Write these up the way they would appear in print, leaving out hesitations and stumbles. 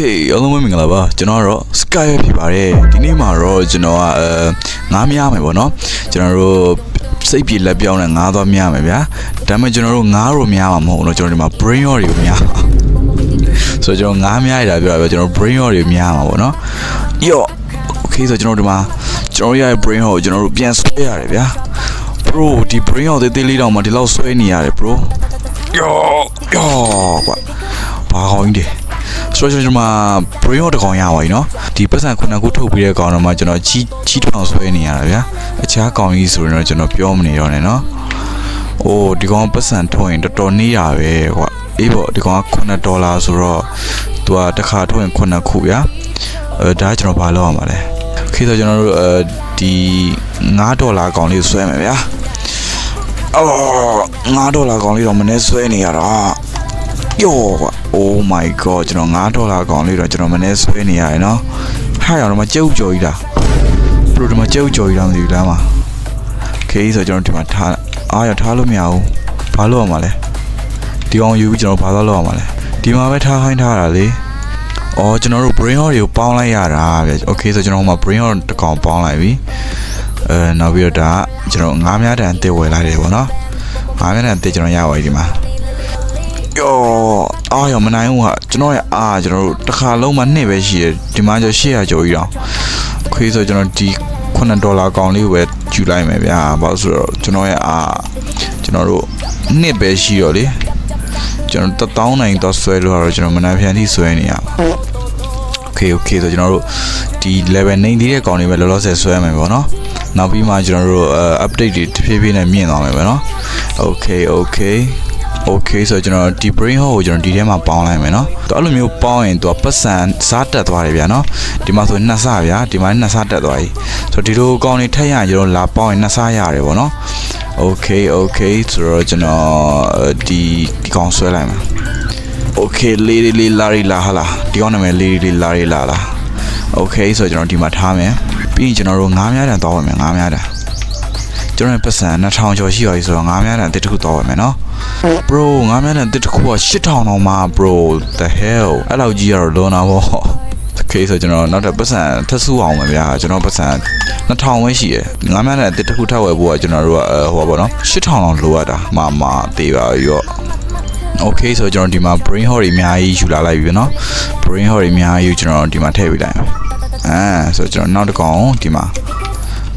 အားလုံးပဲမင်္ဂလာပါကျွန်တော်ကတော့ Sky ဖြစ်ပါတယ်ဒီနေ့မှာတော့ကျွန်တော်ကငားမရမယ်ပေါ့နော်ကျွန်တော်တို့စိတ်ပြေလက်ပြောင်းနဲ့ငားသွားမရမယ်ဗျာဒါပေမဲ့ကျွန်တော်တို့ငားလို့မရမှာမဟုတ်ဘူးเนาะကျွန်တော်ဒီမှာ brain rot တွေကိုမရဆိုတော့ကျွန်တော်ငားမရရတာပြောတာပဲကျွန်တော် brain rot တွေမရမှာပေါ့နော်ယော့ okay ဆိုတော့ကျွန်တော်ဒီမှာကျွန်တော်ရဲ့ brain rot ကိုကျွန်တော်တို့ပြန်ဆွဲရတယ်ဗျာ bro ဒီ brain rot သေးသေးလေးတော့မှဒီလောက်ဆွဲနေရတယ် bro ယောကွာဘာကောင်းကြီးဆိုတော့ကျွန်တော်မှာ brain rot တကောင်ရပါပြီเนาะဒီပတ်စံခုနှစ်ခုထုတ်ပြီးတဲ့ကောင်တော့မှကျွန်တော်ကြီးထောင်ဆွဲနေရတာဗျာအခြားကောင်ကြီးဆိုရင်တော့ကျွန်တော်ပြောမနေတော့နဲ့เนาะအိုးဒီကောင်ပတ်စံထုတ်ရင်တော်တော်နေရပဲကွာအေးပေါ့ဒီကောင်က$9ဆိုတော့သူကတစ်ခါထုတ်ရင်9ခုဗျာဒါကကျွန်တော်ဘာလုပ်ရမှာလဲခေဆိုကျွန်တော်တို့ဒီ$9ကောင်လေးဆွဲမယ်ဗျာအော်$9ကောင်လေးတော့မနေ့ဆွဲနေရတာယောကွာ Oh my god ကျွန်တော်$9ကောင်လေးတော့ကျွန်တော်မနေ့ဆွဲနေရတယ်နော်ဟာရတော့မကြုတ်ကြော်ကြီးလားဘလို့ဒီမှာကြုတ်ကြော်ကြီးလားမသိဘူးလားမခေဆိုကျွန်တော်ဒီမှာထားအားရထားလို့မရဘူးဘာလို့ရမှာလဲဒီကောင်ယူပြီးကျွန်တော်ဘာလို့လုပ်ရမှာလဲဒီမှာပဲထားခိုင်းထားတာလေအော်ကျွန်တော်တို့ brain rot တွေကိုပေါင်းလိုက်ရတာဗျ Okay ဆိုကျွန်တော်ဟိုမှာ brain rot တစ်ကောင်ပေါင်းလိုက်ပြီနောက်ပြီးတော့ဒါကျွန်တော်ငားများတန်တစ်ဝယ်လိုက်တယ်ပေါ့နော်ငားများတန်တစ်ကျွန်တော်ရပါပြီဒီမှာယောအားရမနိုင်ဘူးဟာကျွန်တော်ရဲ့အားကျွန်တော်တို့တစ်ခါလုံးမှနှစ်ပဲရှိတယ်ဒီမှာကျ800ကျော်ကြီးတော့ခွေးဆိုကျွန်တော်ဒီ$9ကောင်လေးကိုပဲယူလိုက်မယ်ဗျာဘာလို့ဆိုတော့ကျွန်တော်ရဲ့အားကျွန်တော်တို့နှစ်ပဲရှိတော့လေကျွန်တော်1000နိုင်တော့ဆွဲလို့တော့ကျွန်တော်မနိုင်ပြန်ထိဆွဲနေရပါOkay ဆိုကျွန်တော်တို့ဒီ level 9သေးတဲ့ကောင်တွေပဲလောလောဆယ်ဆွဲမယ်ပေါ့နော်နောက်ပြီးမှကျွန်တော်တို့update တွေတဖြည်းဖြည်းနဲ့မြင့်သွားမယ်ပဲเนาะ Okay ဆိုကျွန်တော်ဒီ brain rot ကိုကျွန်တော်ဒီထဲမှာပေါင်းလိုက်မယ်เนาะသူအဲ့လိုမျိုးပေါင်းရင်သူကပတ်စံစားတက်သွားတယ်ဗျာเนาะဒီမှာဆို2ဆဗျာဒီမှာ2ဆတက်သွားပြီဆိုတော့ဒီလိုကောင်းနေထက်ရရင်ကျွန်တော်လာပေါင်းရင်2ဆရတယ်ပေါ့เนาะ Okay ဆိုတော့ကျွန်တော်ဒီကောင်ဆွဲလိုက်မယ် Okay လေးလာရီလာဟာလားဒီကောင်နာမည်လေးလာရီလာလား Okay ဆိုတော့ကျွန်တော်ဒီမှာထားမယ်ပြီးရင်ကျွန်တော်တို့ငားများတန်သွားပါမယ်ငားများတန်ကျွန်တော်ပတ်စံ2000ကျော်ရှိပါပြီဆိုတော့ငားများတန်တစ်ခုသွားပါမယ်เนาะbro ငါးများနဲ့တစ်ခုက$8000တောင်မှ bro the hell အဲ့လောက်ကြီးရတော့လွန်တာပေါ့ Okay ဆိုကျွန်တော်နောက်တစ်ပတ်စံထပ်စုအောင်မယ်ဗျာကျွန်တော်ပတ်စံ2000ပဲရှိရယ်ငါးများနဲ့တစ်ခုထပ်ဝယ်ဖို့ကကျွန်တော်တို့ကဟိုပါပေါ့နော်$8000တောင်လိုရတာမသေးပါရော Okay ဆိုကျွန်တော်ဒီမှာ brain rot တွေအများကြီးယူလာလိုက်ပြီเนาะ brain rot တွေအများကြီးကျွန်တော်ဒီမှာထည့်ပေးလိုက်ဆိုကျွန်တော်နောက်တစ်ကောင်ဒီမှာ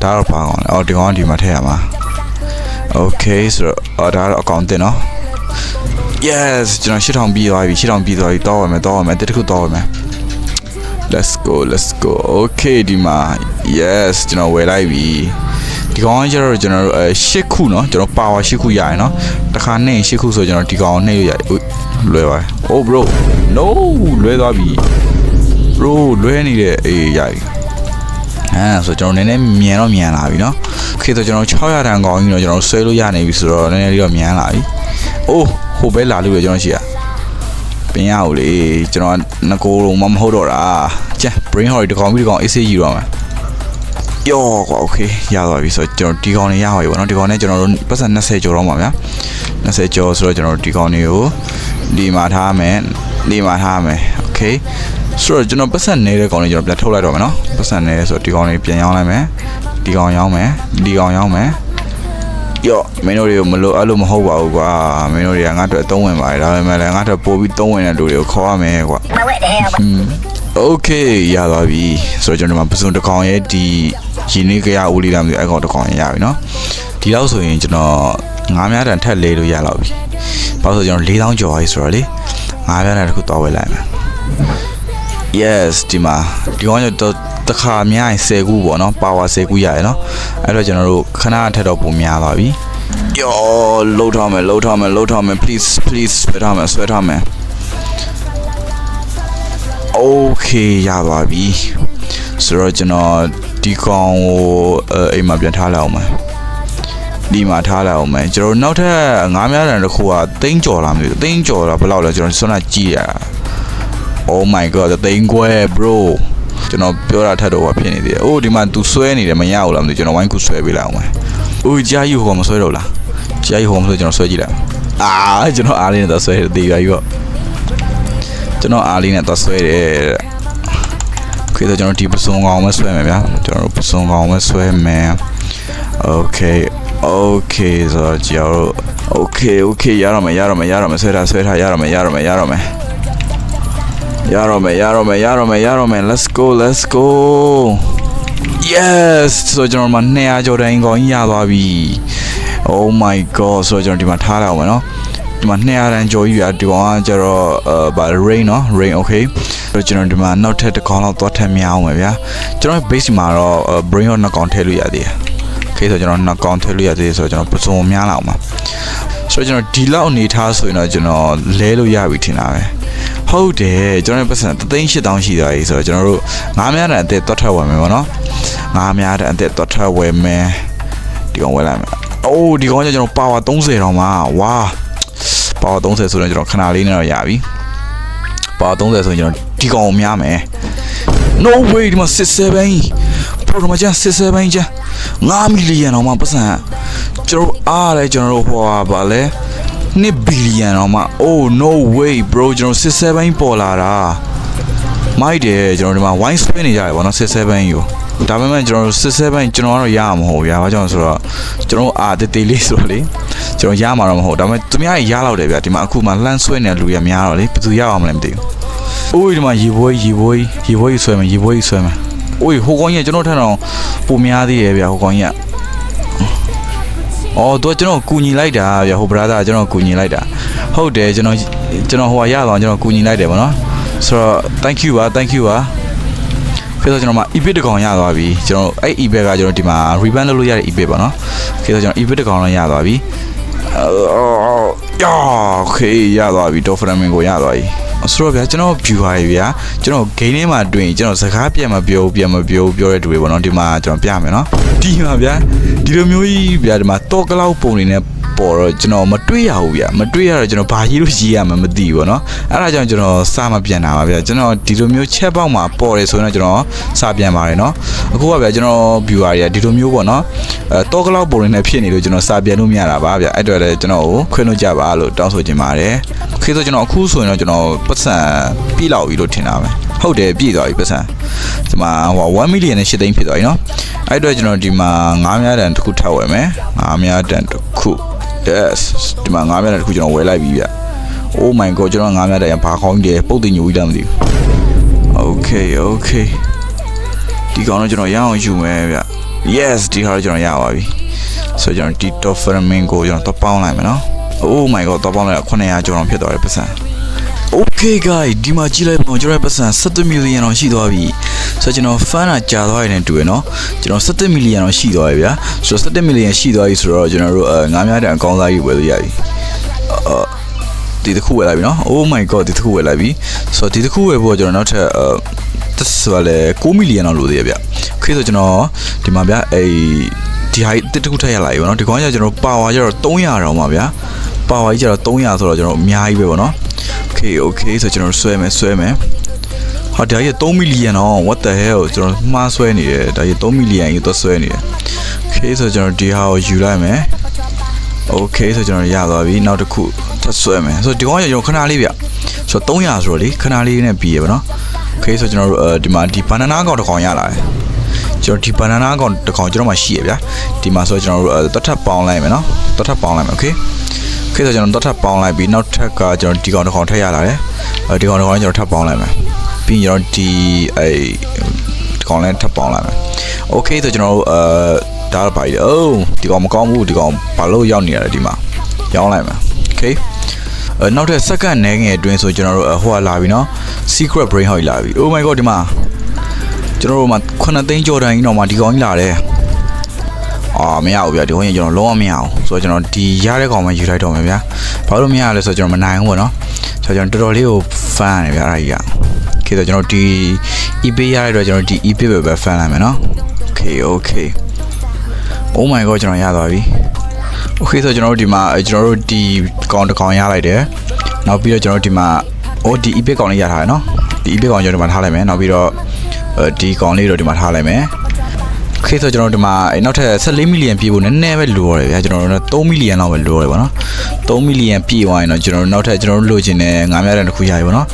ဒါတော့ပါကောင်အော်ဒီကောင်ဒီမှာထည့်ရမှာOkay ဆိုတော့ဒါတော့အကောင့်တင်နော် Yes ကျွန်တော်$8000ပြီးသွားပြီတောင်းရမယ်တစ်ခုတောင်းရမယ် Let's go Okay ဒီမှာ Yes ကျွန်တော်ဝယ်လိုက်ပြီဒီကောင်ကကျတော့ကျွန်တော်8ခုเนาะကျွန်တော် power 8ခုရရယ်เนาะတစ်ခါနဲ့8ခုဆိုကျွန်တော်ဒီကောင်နှိပ်ရရတယ်လွယ်ပါတယ် Oh bro no လွယ်သွားပြီ bro လွယ်နေတဲ့အေးရပြီဆိုကျွန်တော်နည်းနည်းမြန်လာပြီเนาะခေတ်ဆိုကျွန်တော်600တန်ကောင်ကြီးတော့ကျွန်တော်ဆွဲလို့ရနေပြီဆိုတော့နည်းနည်းလေးတော့မြန်လာပြီအိုးဟိုပဲလာလို့ရကျွန်တော်ရှိရပင်ရအောင်လေကျွန်တော်ငကိုလုံးမဟုတ်တော့တာကျန် brain rot ဒီကောင်ပြီးဒီကောင် AC ယူတော့မှာယောကွာ Okay ရသွားပြီဆိုတော့ကျွန်တော်ဒီကောင်နေရပါပြီပေါ့နော်ဒီကောင်နဲ့ကျွန်တော်တို့ပတ်စံ20ကျော်တော့မှာဗျာ20ကျော်ဆိုတော့ကျွန်တော်ဒီကောင်တွေကိုဒီမှာထားမယ်Okayဆိုတော့ကျွန်တော်ပတ်စံနေတဲ့ကောင်လေးကျွန်တော်ပြန်ထုတ်လိုက်တော့မယ်နော်ပတ်စံနေဆိုတော့ဒီကောင်လေးပြန်ရောင်းလိုက်မယ်ဒီကောင်ရောင်းမယ်ယောမင်းတို့တွေကိုမလို့အဲ့လိုမဟုတ်ပါဘူးကွာမင်းတို့တွေကငါ့အတွက်အသုံးဝင်ပါတယ်ဒါပေမဲ့လည်းငါ့အတွက်ပို့ပြီးသုံးဝင်တဲ့လူတွေကိုခေါ်ရမယ်ကွာOkay ရသွားပြီဆိုတော့ကျွန်တော်ဒီမှာပစုံတစ်ကောင်ရဲ့ဒီရင်းနှီးကြရဦးလေးလာမျိုးအကောင်တစ်ကောင်ရပြီနော်ဒီလောက်ဆိုရင်ကျွန်တော်ငါးများတန်ထက်လေးလို့ရတော့ပြီဘာလို့ဆိုကျွန်တော်4000ကျော်ပြီဆိုတော့လေငါးများတန်တစ်ခုတောင်းဝယ်လိုက်မယ်Yes ဒီမှာဒီကောင်တော့တခါများရင်10ခုပေါ့နော် power 10ခုရရယ်နော်အဲ့တော့ကျွန်တော်တို့ခဏထက်တော့ပုံများသွားပြီယောလှုပ်ထားမယ် please ဆွဲထားမယ် Okay ရသွားပြီဆိုတော့ကျွန်တော်ဒီကောင်ကိုအိမ်မှာပြန်ထားလိုက်အောင်မယ်ဒီမှာထားလိုက်အောင်မယ်ကျွန်တော်နောက်ထပ်ငါးများတန်တစ်ခုက3ကျော်လာမျိုး3ကျော်လာဘယ်လောက်လဲကျွန်တော်စွမ်းကြည့်ရOh my god သိန်းခွဲ bro ကျွန်တော်ပြောတာထက်တော့ဖြစ်နေသေးတယ်။အိုးဒီမှာ तू ဆွဲနေတယ်မရဘူးလားမသိကျွန်တော်ဝိုင်းခုဆွဲပေးလိုက်အောင်မယ်။အိုးကြာယူဟောမဆွဲတော့လား။ကြာယူဟောမဆွဲကျွန်တော်ဆွဲကြည့်လိုက်။အာကျွန်တော်အားလေးနဲ့တော့ဆွဲသေးပါပြီပေါ့။ ကျွန်တော်အားလေးနဲ့သွားဆွဲတယ်ခေဆိုကျွန်တော်ဒီပစုံကောင်မဆွဲမယ်ဗျာကျွန်တော်ပစုံကောင်မဆွဲမယ် okay ဆိုတော့ကျွန်တော် okay ရတော့မယ်ဆွဲထားရတော့မယ် let's go yes ဆိုတော့ကျွန်တော်မှာ200ကျော်တိုင်းကောင်ရသွားပြီ oh my god ဆိုတော့ကျွန်တော်ဒီမှာထားလိုက်အောင်မယ်နော်ဒီမှာ200တန်းကျော်ကြီးပြဒီကောင်ကကျတော့ဗာ rain နော် rain okay ဆိုတော့ကျွန်တော်ဒီမှာနောက်ထပ်တစ်ကောင်လောက်သွားထပ်မြောင်းမယ်ဗျာကျွန်တော် base မှာတော့ brain ရော2ကောင်ထည့်လို့ရသေးတယ် okay ဆိုတော့ကျွန်တော်2ကောင်ထည့်လို့ရသေးတယ်ဆိုတော့ကျွန်တော်ပစုံများလောက်မှာဆိုတော့ကျွန်တော်ဒီလောက်အနေထားဆိုရင်တော့ကျွန်တော်လဲလို့ရပြီထင်တာပဲဟုတ်တယ်ကျွန်တော်ပတ်စံ38000ရှိသွားပြီဆိုတော့ကျွန်တော်တို့9များတဲ့အသက်သွားထပ်ဝယ်မယ်ပေါ့နော်9များတဲ့အသက်သွားထပ်ဝယ်မယ်ဒီကောင်ဝယ်လိုက်မယ်အိုးဒီကောင်ကျကျွန်တော်ပါဝါ30တောင်မှာဝါပါဝါ30ဆိုတော့ကျွန်တော်ခဏလေးနဲ့တော့ရပြီပါဝါ30ဆိုရင်ကျွန်တော်ဒီကောင်ကိုများမယ် no way ဒီမှာ67 program ကျ67ကျ9 million တောင်မှာပတ်စံကျွန်တော်အားလဲကျွန်တော်တို့ဟောပါလဲ2 billion တောင်မှာ oh no way bro ကျွန်တော်67ပေါ်လာတာမိုက်တယ်ကျွန်တော်ဒီမှာ wine spin နေကြရပါတော့67ယူဒါပေမဲ့ကျွန်တော်67ကျွန်တော်ကတော့ရမှာမဟုတ်ဗျာဘာကြောင့်ဆိုတော့ကျွန်တော်အာတေးသေးလေးဆိုတော့လေကျွန်တော်ရမှာတော့မဟုတ်ဒါပေမဲ့သူများရလောက်တယ်ဗျာဒီမှာအခုမှလှမ်းဆွဲနေတဲ့လူရများတော့လေဘယ်သူရအောင်မလဲမသိဘူးအိုးဒီမှာရေဘွေးဆွဲမယ်အိုးဟိုကောင်ကြီးကျွန်တော်ထက်တော့ပုံများသေးတယ်ဗျာဟိုကောင်ကြီးအော်တော့ကျွန်တော်ကူညီလိုက်တာဗျာဟို brother ကျွန်တော်ကူညီလိုက်တာဟုတ်တယ်ကျွန်တော်ဟိုရတော့ကျွန်တော်ကူညီလိုက်တယ်ဗောနော်ဆိုတော့ thank you ပါခေဆိုကျွန်တော်မှာ ebit တကောင်ရသွားပြီကျွန်တော်အဲ့ ebit ကကျွန်တော်ဒီမှာ revamp လုပ်လို့ရတဲ့ ebit ပေါ့နော်ခေဆိုကျွန်တော် ebit တကောင်တော့ရသွားပြီokay ရသွားပြီ door framing ကိုရသွားပြီဆိုတော့ဗျာကျွန်တော် viewer ကြီးဗျာကျွန်တော် game ထဲမှာတွေ့ရင်ကျွန်တော်စကားပြန်မပြောတဲ့တူတွေပေါ့နော်ဒီမှာကျွန်တော်ပြမယ်နော်ဒီမှာဗျာဒီလိုမျိုးကြီးဗျာဒီမှာ တော့ကလောက်ပုံနေနဲ့ပေါ်တော့ကျွန်တော်မတွေ့ရဘူးဗျာမတွေ့ရတော့ကျွန်တော်ဘာရေးလို့ရေးရမှာမသိဘူးပေါ့နော်အဲ့ဒါကြောင့်ကျွန်တော်စာမပြန်တာပါဗျာကျွန်တော်ဒီလိုမျိုးချက်ပေါက်မှာပေါ်တယ်ဆိုရင်ကျွန်တော်စာပြန်ပါတယ်နော်အခုကဗျာကျွန်တော် viewer တွေကဒီလိုမျိုးပေါ့နော်တော့ကလောက်ပုံနေနဲ့ဖြစ်နေလို့ကျွန်တော်စာပြန်လို့မရတာပါဗျာအဲ့တော့လည်းကျွန်တော်ကိုခွင့်လို့ကြပါလို့တောင်းဆိုချင်ပါတယ်ခေဆိုကျွန်တော်အခုဆိုရင်တော့ကျွန်တော်ပတ်စံပြည့်လောက်ပြီလို့ထင်တာပဲဟုတ်တယ်ပြည့်သွားပြီပတ်စံဒီမှာဟို1 million နဲ့8သိန်းဖြစ်သွားပြီနော်အဲ့တော့ကျွန်တော်ဒီမှာ9များတန်တစ်ခုထပ်ဝယ်မယ်9များတန်တစ်ခု yes ဒီမှာ9မြတ်တခုကျွန်တော်ဝယ်လိုက်ပြီဗျ oh my god ကျွန်တော်9မြတ်တရဘာခေါင်းကြီးတယ်ပုတ်တင်ညူကြီးလားမသိဘူး okay ဒီကောင်တော့ကျွန်တော်ရအောင်ယူမယ်ဗျ yes ဒီဟာတော့ကျွန်တော်ရပါပြီဆိုတော့ကျွန်တော်ဒီ top framing ကိုကျွန်တော်တော့ပေါင်းလိုက်မယ်နော် oh my god တော့ပေါင်းလိုက်900ကျော်တော့ဖြစ်သွားတယ်ပတ်စံ okay guys ဒီမှာကြည့်လိုက်ပါကျွန်တော်ပတ်စံ7 million တော့ရှိသွားပြီဆိုတော့ကျွန်တော် fan တာကြာသွားရင်တူရယ်နော်ကျွန်တော်7 million တော့ရှိသွားပြီဗျာဆိုတော့7 million ရှိသွားပြီဆိုတော့ကျွန်တော်တို့9များတန်အကောင်းစားကြီးဝယ်လို့ရပြီဒီတစ်ခုဝယ်လိုက်ပြီနော် oh my god ဒီတစ်ခုဝယ်လိုက်ပြီဆိုတော့ဒီတစ်ခုဝယ်ဖို့ကျွန်တော်နောက်ထပ်တက်ဆိုလဲ9 million တော့လိုသေးရဗျခေဆိုကျွန်တော်ဒီမှာဗျဒီဟာတစ်ခုထပ်ရလိုက်ပြီနော်ဒီကောင်ကကျွန်တော်ပါဝါကျတော့300တောင်ပါဗျာပါဝါကြီးကျတော့300ဆိုတော့ကျွန်တော်အများကြီးပဲပေါ့နော် okay ဆိုကျွန်တော်ဆွဲမယ်ဟာဒါကြီး3 million တော့ what the hell ကျွန်တော်မှားဆွဲနေတယ်ဒါကြီး3 million ကြီးတော့ဆွဲနေတယ် okay ဆိုကျွန်တော်ဒီဟာကိုယူလိုက်မယ် okay ဆိုကျွန်တော်ရသွားပြီနောက်တစ်ခုထပ်ဆွဲမယ်ဆိုဒီကောင်ကကျွန်တော်ခဏလေးဗျဆိုတော့300ဆိုတော့လေခဏလေးနဲ့ပြီးရပါနော် okay ဆိုကျွန်တော်ဒီမှာဒီ banana ကောင်တစ်ကောင်ရလာတယ်ကျွန်တော်ဒီ banana ကောင်တစ်ကောင်ကျွန်တော်မှရှိရဗျာဒီမှာဆိုကျွန်တော်တတ်ထပ်ပေါင်းလိုက်မယ်နော်တတ်ထပ်ပေါင်းလိုက်မယ် okay ဆိုကျွန်တော်တတ်ထပ်ပေါင်းလိုက်ပြီးနောက်ထပ်ကကျွန်တော်ဒီကောင်တစ်ကောင်ထပ်ရလာတယ်ဒီကောင်တစ်ကောင်ကျွန်တော်ထပ်ပေါင်းလိုက်မယ်ပြီးရင်ကျွန်တော်ဒီဒီကောင်လည်းထပ်ပေါင်းလိုက်မယ် okay ဆိုကျွန်တော်ဒါတော့ပါပြီဒီကောင်မကောင်းဘူးဒီကောင်ဘာလို့ရောက်နေရလဲဒီမှာရောင်းလိုက်မယ် okay နောက်ထပ်စက္ကန့်နည်းငယ်အတွင်းဆိုကျွန်တော်တို့ဟိုလာပြီနော် secret brain ဟောလာပြီ oh my god ဒီမှာကျွန်တော်တို့မှာ9သိန်းကျော်တန်းကြီးတော့မှဒီကောင်ကြီးလာတယ်မရဘူးဗျာဒီကောင်ကြီးကျွန်တော်လုံးဝမရအောင်ဆိုတော့ကျွန်တော်ဒီရတဲ့ကောင်မှယူလိုက်တော့မယ်ဗျာဘာလို့မရလဲဆိုတော့ကျွန်တော်မနိုင်ဘူးပေါ့နော်ဆိုတော့ကျွန်တော်တော်တော်လေးကို fan နေဗျာအဲ့ဒါကြီးခေဆိုကျွန်တော်ဒီ eBay ရတဲ့တော့ကျွန်တော်ဒီ eBay ပဲ fan လိုက်မယ်နော် okay oh my god ကျွန်တော်ရသွားပြီ okay ဆိုကျွန်တော်တို့ဒီမှာကျွန်တော်တို့ဒီကောင်တစ်ကောင်ရလိုက်တယ်နောက်ပြီးတော့ကျွန်တော်ဒီမှာဒီ eBay ကောင်လေးရထားတယ်နော်ဒီ eBay ကောင်ကျွန်တော်ဒီမှာထားလိုက်မယ်နောက်ပြီးတော့ဒီကောင်လေးတော့ဒီမှာထားလိုက်မယ်ခေဆိုကျွန်တော်ဒီမှာနောက်ထပ်14 million ပြေးဖို့နည်းနည်းပဲလိုရတယ်ဗျာကျွန်တော်တို့3 million လောက်ပဲလိုရတယ်ပေါ့နော် 3 million ပြည့်သွားရင်တော့ကျွန်တော်နောက်ထပ်ကျွန်တော်တို့လိုချင်တဲ့ငါးများတန်တစ်ခုရပြီပေါ့နော်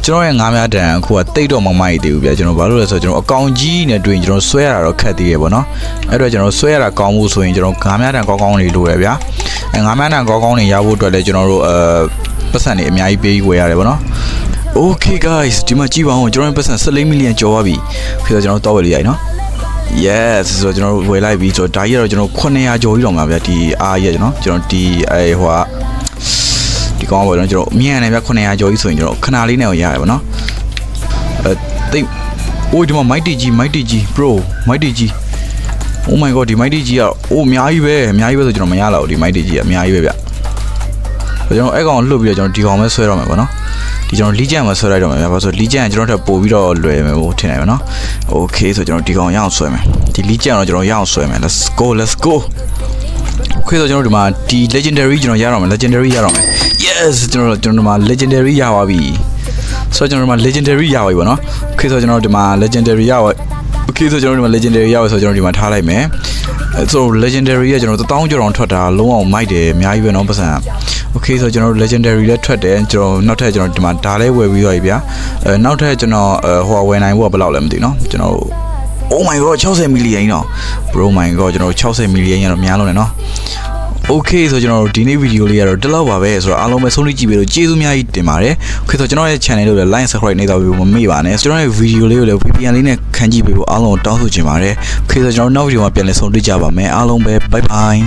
ကျွန်တော်ရဲ့ငါးများတန်အခုကတိတ်တော့မမိုက်သေးဘူးဗျာကျွန်တော်ဘာလို့လဲဆိုတော့ကျွန်တော်အကောင်ကြီးနဲ့တွေ့ရင်ကျွန်တော်ဆွဲရတာတော့ခက်သေးရပေါ့နော်အဲ့တော့ကျွန်တော်ဆွဲရတာကောင်းမှုဆိုရင်ကျွန်တော်ငါးများတန်ကောင်းကောင်းလေးလိုရဗျာငါးများတန်ကောင်းကောင်းလေးရဖို့အတွက်လည်းကျွန်တော်တို့ပတ်စံတွေအများကြီးပေးဝယ်ရတယ်ပေါ့နော် Okay guys ဒီမှာကြည့်ပါဦးကျွန်တော်ပတ်စံ14 million ကျော်သွားပြီဖြစ်တော့ကျွန်တော်တော့ဝယ်လိုက်ရနော် yes ဆိုတော့ကျွန်တော်ဝယ်လိုက်ပြီဆိုတော့ဒါကြီးကတော့ကျွန်တော်900ကျော်ကြီးတော့မှာဗျာဒီအားရကျွန်တော်ဒီဟိုဒီကောင်ပေါ့နော်ကျွန်တော်အမြန်နဲ့ဗျာ900ကျော်ကြီးဆိုရင်ကျွန်တော်ခဏလေးနဲ့ရတယ်ပေါ့နော်တိတ်အိုးဒီမှာ mighty G bro mighty G oh my god ဒီ mighty G ကအိုးအများကြီးပဲဆိုကျွန်တော်မရတော့ဒီ mighty G ကအများကြီးပဲဗျကျွန်တော်အဲ့ကောင်လှုပ်ပြီးတော့ကျွန်တော်ဒီကောင်ပဲဆွဲတော့မယ်ပေါ့နော်ဒီကျွန်တော်လီဂျန်မှာဆွဲလိုက်တော့မယ်ဗျာဘာလို့ဆိုလီဂျန်ကျွန်တော်ထပ်ပို့ပြီးတော့လွယ်မယ်ဟိုထင်တယ်ဗျာနော် okay ဆိုကျွန်တော်ဒီကောင်ရအောင်ဆွဲမယ်ဒီလီဂျန်တော့ကျွန်တော်ရအောင်ဆွဲမယ် let's go okay ဆိုကျွန်တော်ဒီမှာဒီ legendary ကျွန်တော်ရတော့မယ် legendary ရတော့မယ် yes ကျွန်တော်ဒီမှာ legendary ရပါပြီဆိုကျွန်တော်ဒီမှာ legendary ရပါပြီပေါ့နော် okay ဆိုကျွန်တော်ဒီမှာ legendary ရပါ okay ဆိုကျွန်တော်ဒီမှာ legendary ရပါဆိုကျွန်တော်ဒီမှာထားလိုက်မယ်ဆို legendary ကကျွန်တော်1000ကျော်အောင်ထွက်တာလုံးအောင်မိုက်တယ်အများကြီးပဲเนาะပတ်စံ okay ဆိုကျွန်တော် legendary လည်းထွက်တယ်ကျွန်တော်နောက်ထပ်ကျွန်တော်ဒီမှာဒါလည်းဝယ်ပြီးတော့ပြီဗျာနောက်ထပ်ကျွန်တော်ဟိုဝယ်နိုင်ဖို့ဘယ်လောက်လဲမသိเนาะကျွန်တော် oh my god 60 million เนาะ bro my god ကျွန်တော်60 million ရတော့များလုံးတယ်เนาะ okay ဆိုကျွန်တော်ဒီနေ့ဗီဒီယိုလေးကတော့ဒီလောက်ပါပဲဆိုတော့အားလုံးပဲဆုံးဖြတ်ကြည့်ပြီးတော့ကျေးဇူးများကြီးတင်ပါတယ် okay ဆိုကျွန်တော်ရဲ့ channel လေးကိုလည်း like subscribe နေတော့ပြီးမမေ့ပါနဲ့ကျွန်တော်ရဲ့ဗီဒီယိုလေးကိုလည်း VPN လေးနဲ့ခန်းကြည့်ပေးဖို့အားလုံးတောင်းဆိုချင်ပါတယ် okay ဆိုကျွန်တော်နောက်ဗီဒီယိုမှာပြန်လည်ဆုံတွေ့ကြပါမယ်အားလုံးပဲ bye bye